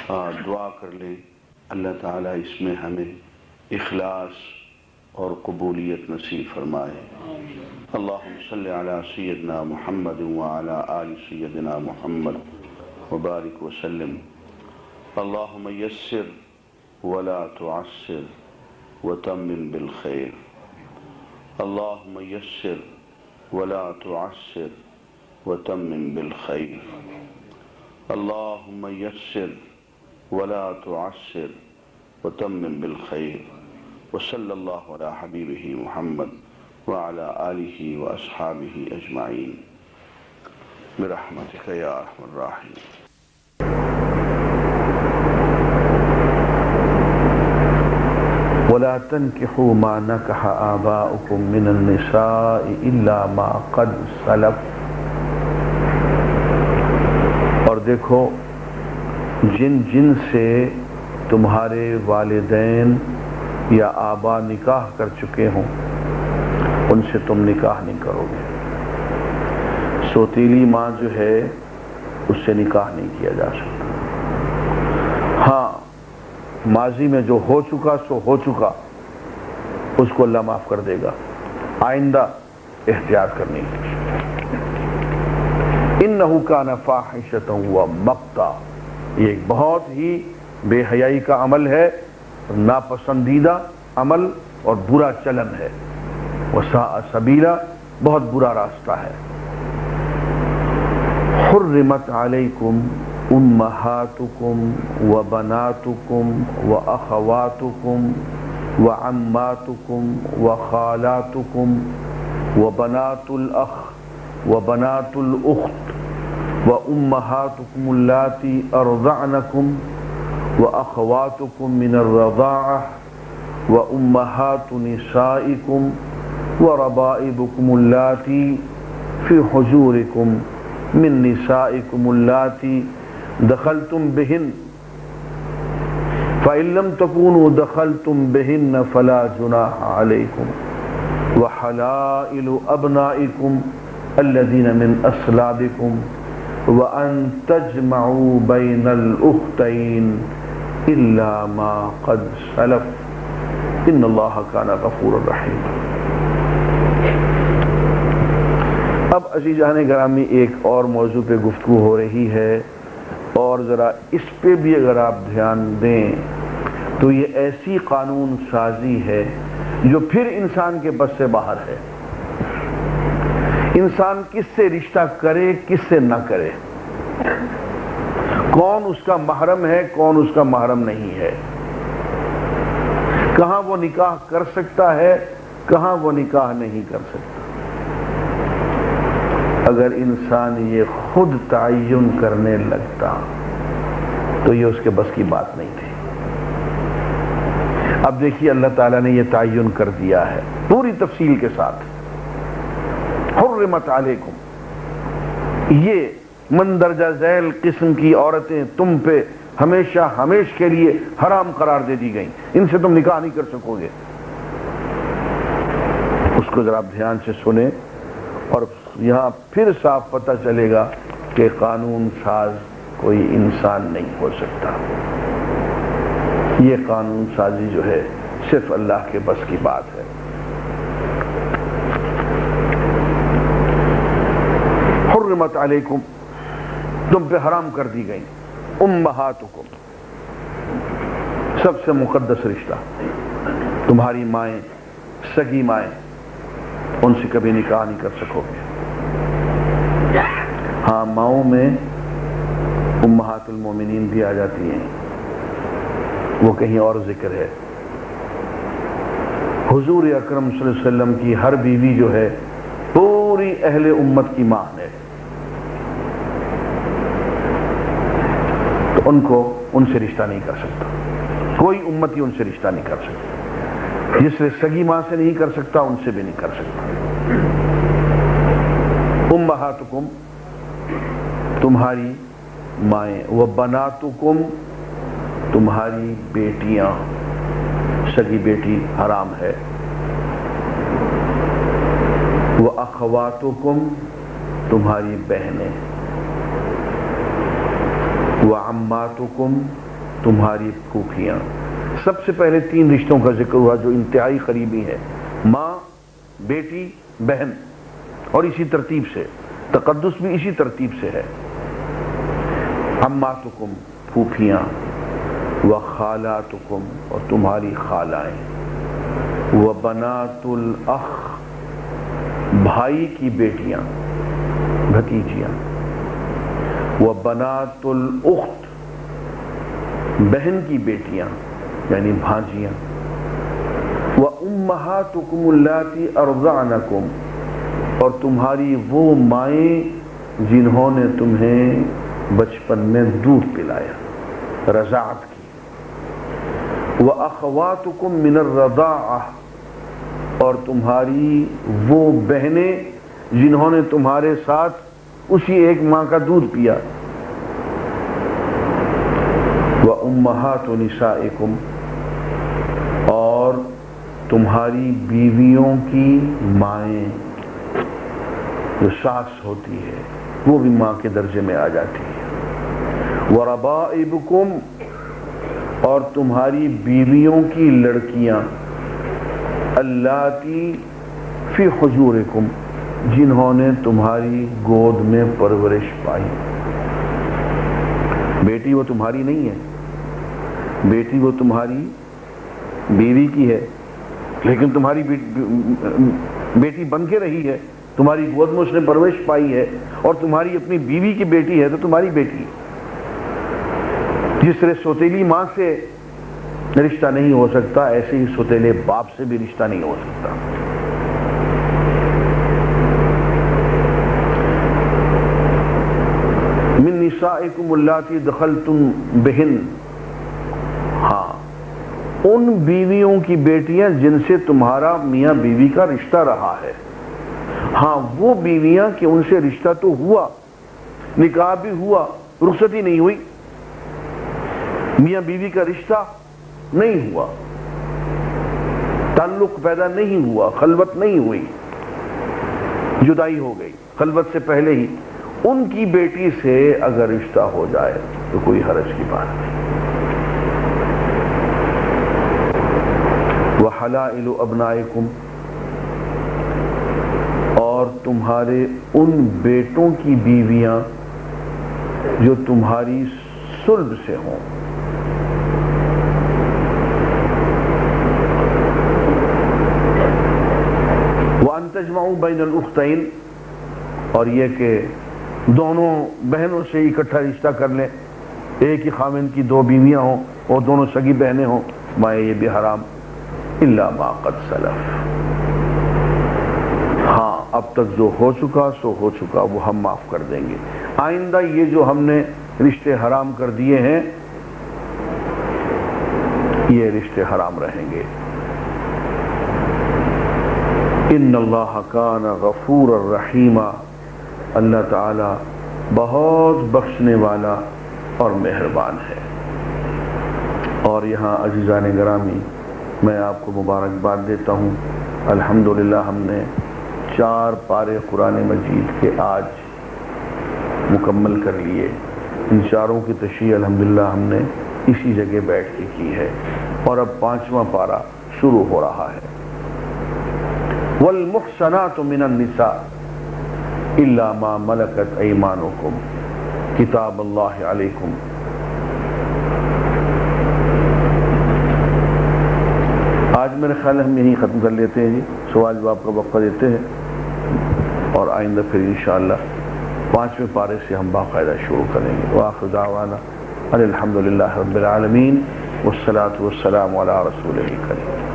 دعا کر لیں، اللہ تعالیٰ اس میں ہمیں اخلاص اور قبولیت نصیب فرمائے۔ اللہم صلی علی سیدنا محمد وعلی آل سیدنا محمد وبارک وسلم۔ اللہم یسر ولا تعسر وتمم بالخیر۔ اللہم یسر ولا تعسر وتمم بالخیر۔ اللہم یسر ولا تعسر وتمم بالخیر۔ وصلی اللہ علی حبیبہ محمد وعلی آلہ واصحابہ اجمعین برحمتک یا ارحم الراحمین۔ ولا تنكحوا ما نكح آباؤكم من النساء إلا ما قد سلف۔ اور دیکھو جن جن سے تمہارے والدین یا آبا نکاح کر چکے ہوں ان سے تم نکاح نہیں کرو گے۔ سوتیلی ماں جو ہے اس سے نکاح نہیں کیا جا سکتا۔ ہاں ماضی میں جو ہو چکا سو ہو چکا، اس کو اللہ معاف کر دے گا، آئندہ احتیاط کرنی ہے۔ انہ کان فاحشۃ ومقتا، یہ ایک بہت ہی بے حیائی کا عمل ہے، ناپسندیدہ عمل اور برا چلن ہے۔ وساء سبیلا، بہت برا راستہ ہے۔ حرمت علیکم امہاتکم وبناتکم واخواتکم وعماتکم وخالاتکم وبنات الاخ وبنات الاخت وامہاتکم اللاتی ارضعنکم واخواتکم من الرضاعہ وامہات نسائکم وربائبکم اللاتی فی حجورکم من نسائکم اللاتی دخلتم بہن فإن لم تكونوا دخلتم بہن فلا جناح علیکم وحلائل ابنائکم الذین من اصلابکم وأن تجمعوا بین الأختین الا ما قد سلف ان اللہ کان غفورا رحیما۔ اب عزیزان گرامی ایک اور موضوع پہ گفتگو ہو رہی ہے، اور ذرا اس پہ بھی اگر آپ دھیان دیں تو یہ ایسی قانون سازی ہے جو پھر انسان کے بس سے باہر ہے۔ انسان کس سے رشتہ کرے کس سے نہ کرے، کون اس کا محرم ہے کون اس کا محرم نہیں ہے، کہاں وہ نکاح کر سکتا ہے کہاں وہ نکاح نہیں کر سکتا۔ اگر انسان یہ خود تعین کرنے لگتا تو یہ اس کے بس کی بات نہیں تھی۔ اب دیکھیے اللہ تعالیٰ نے یہ تعین کر دیا ہے پوری تفصیل کے ساتھ۔ حرمت علیکم، یہ مندرجہ ذیل قسم کی عورتیں تم پہ ہمیشہ ہمیش کے لیے حرام قرار دے دی گئیں، ان سے تم نکاح نہیں کر سکو گے۔ اس کو ذرا دھیان سے سنیں اور یہاں پھر صاف پتہ چلے گا کہ قانون ساز کوئی انسان نہیں ہو سکتا۔ یہ قانون سازی جو ہے صرف اللہ کے بس کی بات ہے۔ حرمت علیکم، تم پہ حرام کر دی گئی، امہاتکم، سب سے مقدس رشتہ، تمہاری مائیں، سگی مائیں، ان سے کبھی نکاح نہیں کر سکو گے۔ ہاں ماؤں میں امہات المومنین بھی آ جاتی ہیں، وہ کہیں اور ذکر ہے۔ حضور اکرم صلی اللہ علیہ وسلم کی ہر بیوی جو ہے پوری اہل امت کی ماں ہے، تو ان سے رشتہ نہیں کر سکتا، کوئی امتی ان سے رشتہ نہیں کر سکتا۔ جس سے سگی ماں سے نہیں کر سکتا ان سے بھی نہیں کر سکتا۔ امہاتکم، تمہاری مائیں، وبناتکم، تمہاری بیٹیاں، سگی بیٹی حرام ہے، وَأَخَوَاتُكُمْ، تمہاری بہنیں، وَعَمَّاتُكُمْ، تمہاری پھوپھیاں. سب سے پہلے 3 رشتوں کا ذکر ہوا جو انتہائی قریبی ہے، ماں، بیٹی، بہن، اور اسی ترتیب سے تقدس بھی اسی ترتیب سے ہے. عماتکم پھوپھیاں، وخالاتکم اور تمہاری خالائیں، وبنات الاخ بھائی کی بیٹیاں بھتیجیاں، وبنات الاخت بہن کی بیٹیاں یعنی بھانجیاں، وامہاتکم اللاتی ارضعنکم اور تمہاری وہ مائیں جنہوں نے تمہیں بچپن میں دودھ پلایا، رضاعت کی. وَأَخَوَاتُكُم مِّنَ الرَّضَاعَةِ اور تمہاری وہ بہنیں جنہوں نے تمہارے ساتھ اسی ایک ماں کا دودھ پیا. وَأُمَّهَاتُ نِسَائِكُمْ اور تمہاری بیویوں کی مائیں جو ساس ہوتی ہے وہ بھی ماں کے درجے میں آ جاتی ہے. وَرَبَائِبُكُمْ اور تمہاری بیویوں کی لڑکیاں، اللاتی فی حجورکم جنہوں نے تمہاری گود میں پرورش پائی. بیٹی وہ تمہاری نہیں ہے، بیٹی وہ تمہاری بیوی کی ہے، لیکن تمہاری بیٹی بن کے رہی ہے، تمہاری گود میں اس نے پرورش پائی ہے، اور تمہاری اپنی بیوی کی بیٹی ہے تو تمہاری بیٹی. جس طرح سوتیلی ماں سے رشتہ نہیں ہو سکتا، ایسے ہی سوتیلے باپ سے بھی رشتہ نہیں ہو سکتا. من نسائکم اللاتی دخلتم بہن ہاں ان بیویوں کی بیٹیاں جن سے تمہارا میاں بیوی کا رشتہ رہا ہے. ہاں وہ بیویاں کہ ان سے رشتہ تو ہوا، نکاح بھی ہوا، رخصتی نہیں ہوئی، میاں بیوی کا رشتہ نہیں ہوا، تعلق پیدا نہیں ہوا، خلوت نہیں ہوئی، جدائی ہو گئی خلوت سے پہلے ہی، ان کی بیٹی سے اگر رشتہ ہو جائے تو کوئی حرج کی بات نہیں. وحلائل ابنائکم اور تمہارے ان بیٹوں کی بیویاں جو تمہاری صلب سے ہوں. وَأَن تَجْمَعُوا بَيْنَ الْأُخْتَيْنِ اور یہ کہ دونوں بہنوں سے اکٹھا رشتہ کر لیں، ایک ہی خاوند کی 2 بیویاں ہوں اور دونوں سگی بہنیں ہوں، مائے یہ بھی حرام. إِلَّا مَا قَدْ سَلَفَ ہاں اب تک جو ہو چکا سو ہو چکا، وہ ہم معاف کر دیں گے. آئندہ یہ جو ہم نے رشتے حرام کر دیے ہیں یہ رشتے حرام رہیں گے. ان اللہ کان غفورا رحیما اللہ تعالی بہت بخشنے والا اور مہربان ہے. اور یہاں عزیزان گرامی میں آپ کو مبارکباد دیتا ہوں، الحمدللہ ہم نے 4 پارے قرآن مجید کے آج مکمل کر لیے. ان 4 کی تشریح الحمدللہ ہم نے اسی جگہ بیٹھ کے کی ہے، اور اب 5واں پارہ شروع ہو رہا ہے. والمحصنات من النساء الا ما ملكت ايمانكم کتاب اللہ علیکم. آج میرے خیال ہم یہیں ختم کر لیتے ہیں جی، سوال جواب کا وقفہ دیتے ہیں اور آئندہ پھر انشاءاللہ 5ویں پارے سے ہم باقاعدہ شروع کریں گے. وآخر دعوانا الحمدللہ رب العالمین والصلاة والسلام علی رسولہ الکریم.